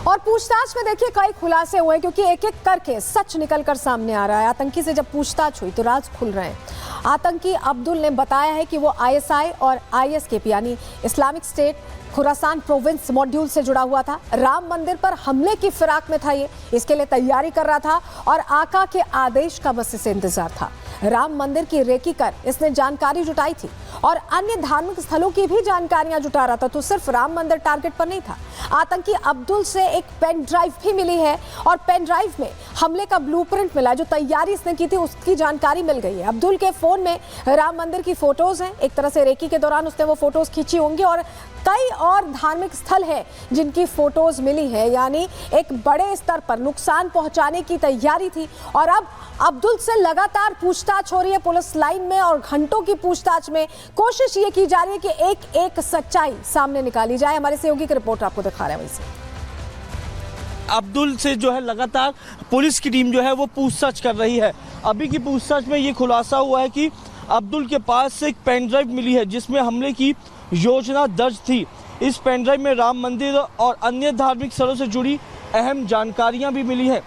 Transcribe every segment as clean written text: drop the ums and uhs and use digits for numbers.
और पूछताछ में देखिए कई खुलासे हुए क्योंकि एक एक करके सच निकलकर सामने आ रहा है। आतंकी से जब पूछताछ हुई तो राज खुल रहे हैं। आतंकी अब्दुल ने बताया है कि वो आईएसआई और आईएसकेपी यानी Islamic State Khorasan province module से जुड़ा हुआ था। राम मंदिर पर हमले की फिराक में था ये, इसके लिए तैयारी कर रहा था और आका के आदेश का बस इसे इंतजार था। राम मंदिर की रेकी कर इसने जानकारी जुटाई थी और अन्य धार्मिक स्थलों की भी जानकारियां जुटा रहा था। तो सिर्फ राम मंदिर टारगेट पर नहीं था। आतंकी अब्दुल से एक पेन ड्राइव भी मिली है और पेन ड्राइव में हमले का ब्लूप्रिंट मिला। जो तैयारी इसने की थी उसकी जानकारी मिल गई है। अब्दुल के फोन में राम मंदिर की फोटोज हैं। एक तरह से रेकी के दौरान उसने वो फोटोज खींची होंगी और कई और धार्मिक स्थल हैं जिनकी फोटोज मिली है। यानी एक बड़े स्तर पर नुकसान पहुंचाने की तैयारी थी और अब अब्दुल से लगातार पूछताछ हो रही है पुलिस लाइन में और घंटों की पूछताछ में कोशिश ये की जा रही है कि एक एक सच्चाई सामने निकाली जाए। हमारे सहयोगी की रिपोर्ट आपको दिखा रहे हैं। वैसे अब्दुल से जो है लगातार पुलिस की टीम जो है वो पूछताछ कर रही है। अभी की पूछताछ में ये खुलासा हुआ है कि अब्दुल के पास से एक पेन ड्राइव मिली है जिसमें हमले की योजना दर्ज थी। इस पेन ड्राइव में राम मंदिर और अन्य धार्मिक स्थलों से जुड़ी अहम जानकारियां भी मिली है।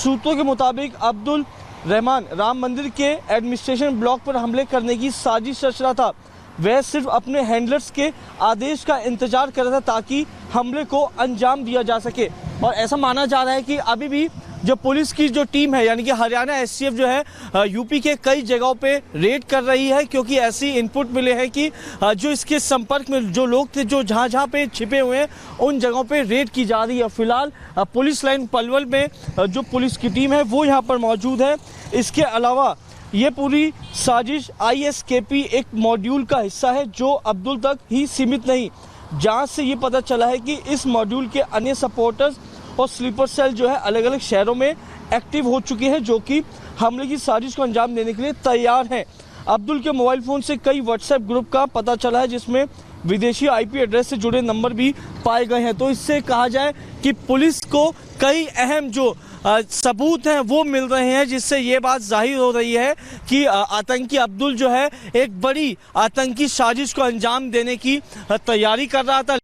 सूत्रों के मुताबिक अब्दुल रहमान राम मंदिर के एडमिनिस्ट्रेशन ब्लॉक पर हमले करने की साजिश रच रहा था। वह सिर्फ अपने हैंडलर्स के आदेश का इंतजार कर रहा था ताकि हमले को अंजाम दिया जा सके। और ऐसा माना जा रहा है कि अभी भी जो पुलिस की जो टीम है यानी कि हरियाणा एसटीएफ जो है यूपी के कई जगहों पे रेड कर रही है क्योंकि ऐसी इनपुट मिले हैं कि जो इसके संपर्क में जो लोग थे जो जहां पे छिपे हुए हैं उन जगहों पे रेड की जा रही है। फिलहाल पुलिस लाइन पलवल में जो पुलिस की टीम है वो यहाँ पर मौजूद है। इसके अलावा ये पूरी साजिश आईएसकेपी एक मॉड्यूल का हिस्सा है जो अब्दुल तक ही सीमित नहीं। जांच से ये पता चला है कि इस मॉड्यूल के अन्य सपोर्टर्स और स्लीपर सेल जो है अलग अलग शहरों में एक्टिव हो चुके हैं जो कि हमले की साजिश को अंजाम देने के लिए तैयार हैं। अब्दुल के मोबाइल फ़ोन से कई व्हाट्सएप ग्रुप का पता चला है जिसमें विदेशी आईपी एड्रेस से जुड़े नंबर भी पाए गए हैं। तो इससे कहा जाए कि पुलिस को कई अहम जो सबूत हैं वो मिल रहे हैं जिससे ये बात जाहिर हो रही है कि आतंकी अब्दुल जो है एक बड़ी आतंकी साजिश को अंजाम देने की तैयारी कर रहा था।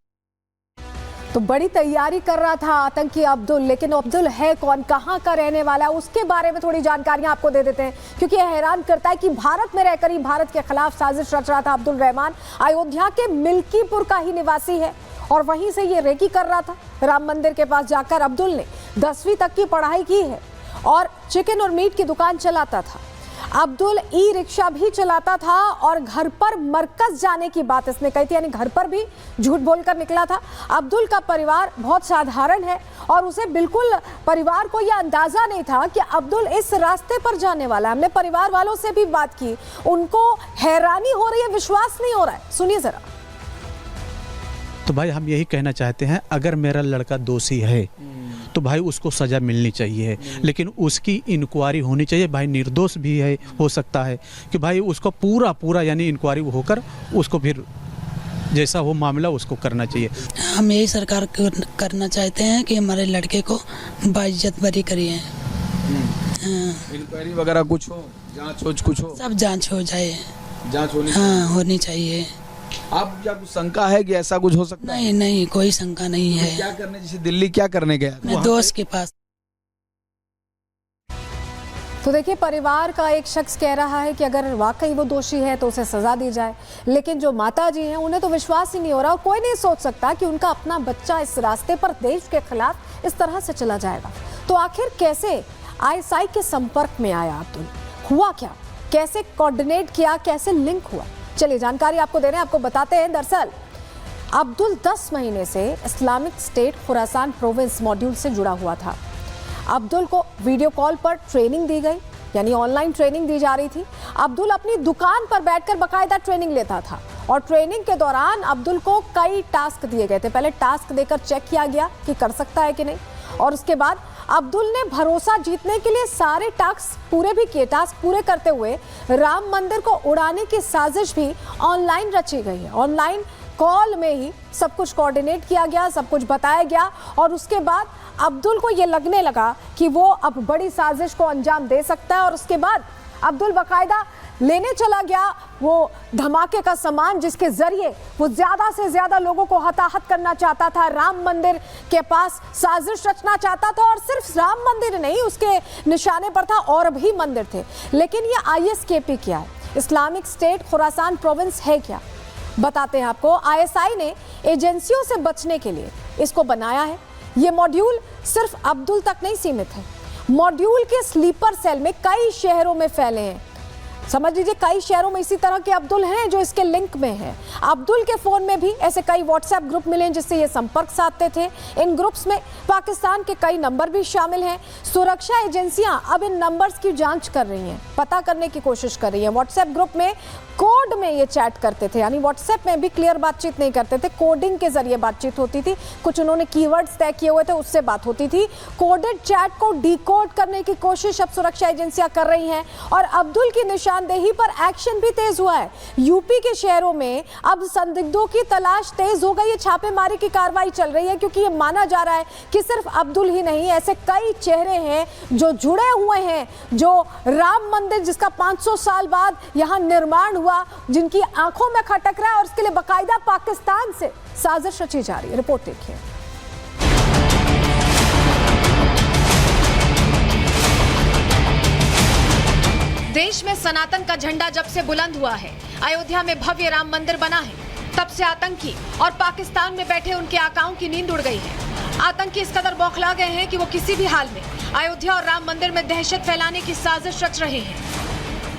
तो बड़ी तैयारी कर रहा था आतंकी अब्दुल, लेकिन अब्दुल है कौन, कहां का रहने वाला है, उसके बारे में थोड़ी जानकारियां आपको दे देते हैं क्योंकि यह हैरान करता है कि भारत में रहकर ही भारत के खिलाफ साजिश रच रहा था अब्दुल रहमान। अयोध्या के मिल्कीपुर का ही निवासी है और वहीं से ये रेकी कर रहा था। राम मंदिर के पास जाकर अब्दुल ने 10वीं तक की पढ़ाई की है और चिकन और मीट की दुकान चलाता था। अब्दुल ई रिक्शा भी चलाता था और घर पर मरकज जाने की बात इसने कही थी, यानी घर पर भी झूठ बोलकर निकला था। अब्दुल का परिवार बहुत साधारण है और उसे बिल्कुल परिवार को यह अंदाजा नहीं था कि अब्दुल इस रास्ते पर जाने वाला है। हमने परिवार वालों से भी बात की, उनको हैरानी हो रही है, विश्वास नहीं हो रहा है। सुनिए जरा। तो भाई हम यही कहना चाहते हैं, अगर मेरा लड़का दोषी है तो भाई उसको सज़ा मिलनी चाहिए, लेकिन उसकी इंक्वायरी होनी चाहिए। भाई निर्दोष भी है, हो सकता है कि भाई उसको पूरा यानी इंक्वायरी होकर उसको फिर जैसा हो मामला उसको करना चाहिए। हम यही सरकार को करना चाहते हैं कि हमारे लड़के को बाइज्जत बरी करिए। इंक्वायरी वगैरह कुछ हो, जांच कुछ हो, सब जांच हो जाए, जांच होनी होनी चाहिए। आप क्या कुछ शंका है कि ऐसा कुछ हो सकता है? नहीं, कोई शंका नहीं है। क्या करने, जैसे दिल्ली क्या करने गया? मैं दोस्त के पास। तो देखिए, परिवार का एक शख्स कह रहा है कि अगर वाकई वो दोषी है तो उसे सजा दी जाए, लेकिन जो माता जी हैं उन्हें तो विश्वास ही नहीं हो रहा। कोई नहीं सोच सकता कि उनका अपना बच्चा इस रास्ते पर देश के खिलाफ इस तरह से चला जाएगा। तो आखिर कैसे आईएसआई के संपर्क में आया अब्दुल, हुआ क्या, कैसे कोऑर्डिनेट किया, कैसे लिंक हुआ, चलिए जानकारी आपको दे रहे हैं, आपको बताते हैं। दरअसल अब्दुल 10 महीने से Islamic State Khorasan province module से जुड़ा हुआ था। अब्दुल को वीडियो कॉल पर ट्रेनिंग दी गई, यानी ऑनलाइन ट्रेनिंग दी जा रही थी। अब्दुल अपनी दुकान पर बैठकर बाकायदा ट्रेनिंग लेता था और ट्रेनिंग के दौरान अब्दुल को कई टास्क दिए गए थे। पहले टास्क देकर चेक किया गया कि कर सकता है कि नहीं, और उसके बाद अब्दुल ने भरोसा जीतने के लिए सारे टास्क पूरे भी किए। टास्क पूरे करते हुए राम मंदिर को उड़ाने की साजिश भी ऑनलाइन रची गई है। ऑनलाइन कॉल में ही सब कुछ कोऑर्डिनेट किया गया, सब कुछ बताया गया और उसके बाद अब्दुल को ये लगने लगा कि वो अब बड़ी साजिश को अंजाम दे सकता है और उसके बाद अब्दुल बकायदा लेने चला गया वो धमाके का सामान जिसके जरिए वो ज्यादा से ज्यादा लोगों को हताहत करना चाहता था, राम मंदिर के पास साजिश रचना चाहता था। और सिर्फ राम मंदिर नहीं, उसके निशाने पर था और भी मंदिर थे। लेकिन ये ISKP क्या है, इस्लामिक स्टेट खुरासान प्रोविंस है क्या, बताते हैं आपको। ISI ने एजेंसियों से बचने के लिए इसको बनाया है। ये मॉड्यूल सिर्फ अब्दुल तक नहीं सीमित है, मॉड्यूल के स्लीपर सेल में कई शहरों में फैले हैं। समझ लीजिए कई शहरों में इसी तरह के अब्दुल हैं जो इसके लिंक में हैं। अब्दुल के फोन में भी ऐसे कई व्हाट्सएप ग्रुप मिले हैं जिससे ये संपर्क साधते थे। इन ग्रुप्स में पाकिस्तान के कई नंबर भी शामिल हैं। सुरक्षा एजेंसियां अब इन नंबर्स की जांच कर रही हैं, पता करने की कोशिश कर रही हैं। व्हाट्सएप ग्रुप में कोड में ये चैट करते थे, यानी व्हाट्सएप में भी क्लियर बातचीत नहीं करते थे, कोडिंग के जरिए बातचीत होती थी। कुछ उन्होंने कीवर्ड्स तय किए हुए थे, उससे बात होती थी। कोडेड चैट को डिकोड करने की कोशिश अब सुरक्षा एजेंसियां कर रही हैं और अब्दुल की निशानदेही पर एक्शन भी तेज हुआ है। यूपी के शहरों में अब संदिग्धों की तलाश तेज हो गई है, छापेमारी की कार्रवाई चल रही है, क्योंकि ये माना जा रहा है कि सिर्फ अब्दुल ही नहीं, ऐसे कई चेहरे हैं जो जुड़े हुए हैं, जो राम मंदिर जिसका 500 साल बाद यहां निर्माण हुआ, जिनकी आंखों में खटक रहा है और उसके लिए बकायदा पाकिस्तान से साजिश रची जा रही है। रिपोर्ट देखिए। देश में सनातन का झंडा जब से बुलंद हुआ है, अयोध्या में भव्य राम मंदिर बना है, तब से आतंकी और पाकिस्तान में बैठे उनके आकाओं की नींद उड़ गई है। आतंकी इस कदर बौखला गए हैं कि वो किसी भी हाल में अयोध्या और राम मंदिर में दहशत फैलाने की साजिश रच रहे हैं।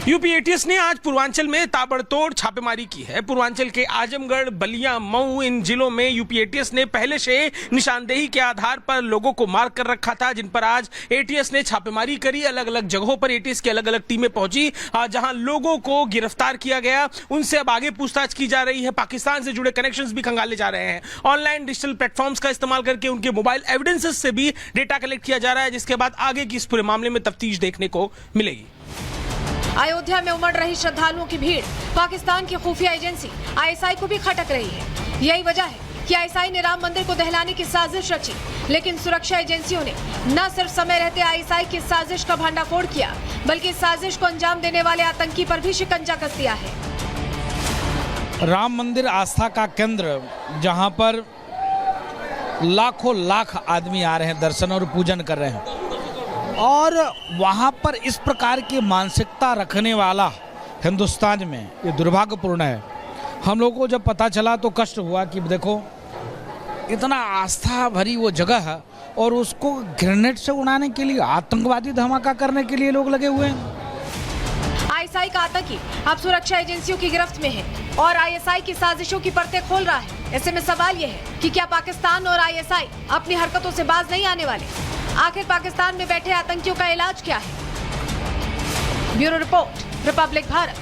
यूपी एटीएस ने आज पूर्वांचल में ताबड़तोड़ छापेमारी की है। पूर्वांचल के आजमगढ़, बलिया, मऊ, इन जिलों में यूपी एटीएस ने पहले से निशानदेही के आधार पर लोगों को मार्क कर रखा था, जिन पर आज एटीएस ने छापेमारी करी। अलग अलग जगहों पर एटीएस की अलग अलग टीमें पहुंची, जहां लोगों को गिरफ्तार किया गया। उनसे अब आगे पूछताछ की जा रही है। पाकिस्तान से जुड़े कनेक्शंस भी खंगाले जा रहे हैं। ऑनलाइन डिजिटल प्लेटफॉर्म्स का इस्तेमाल करके उनके मोबाइल एविडेंसेस से भी डेटा कलेक्ट किया जा रहा है, जिसके बाद आगे की इस पूरे मामले में तफ्तीश देखने को मिलेगी। अयोध्या में उमड़ रही श्रद्धालुओं की भीड़ पाकिस्तान की खुफिया एजेंसी ISI को भी खटक रही है। यही वजह है कि ISI ने राम मंदिर को दहलाने की साजिश रची, लेकिन सुरक्षा एजेंसियों ने न सिर्फ समय रहते ISI की साजिश का भंडाफोड़ किया, बल्कि इस साजिश को अंजाम देने वाले आतंकी पर भी शिकंजा कस दिया है। राम मंदिर आस्था का केंद्र, जहां पर लाखों लाख आदमी आ रहे हैं, दर्शन और पूजन कर रहे हैं, और वहाँ पर इस प्रकार की मानसिकता रखने वाला हिंदुस्तान में ये दुर्भाग्यपूर्ण है। हम लोगों को जब पता चला तो कष्ट हुआ कि देखो इतना आस्था भरी वो जगह है और उसको ग्रेनेड से उड़ाने के लिए, आतंकवादी धमाका करने के लिए लोग लगे हुए हैं। ISI का आतंकी अब सुरक्षा एजेंसियों की गिरफ्त में है और ISI की साजिशों की परतें खोल रहा है। ऐसे में सवाल ये है कि क्या पाकिस्तान और ISI अपनी हरकतों से बाज नहीं आने वाले? आखिर पाकिस्तान में बैठे आतंकियों का इलाज क्या है? Bureau report, Republic Bharat.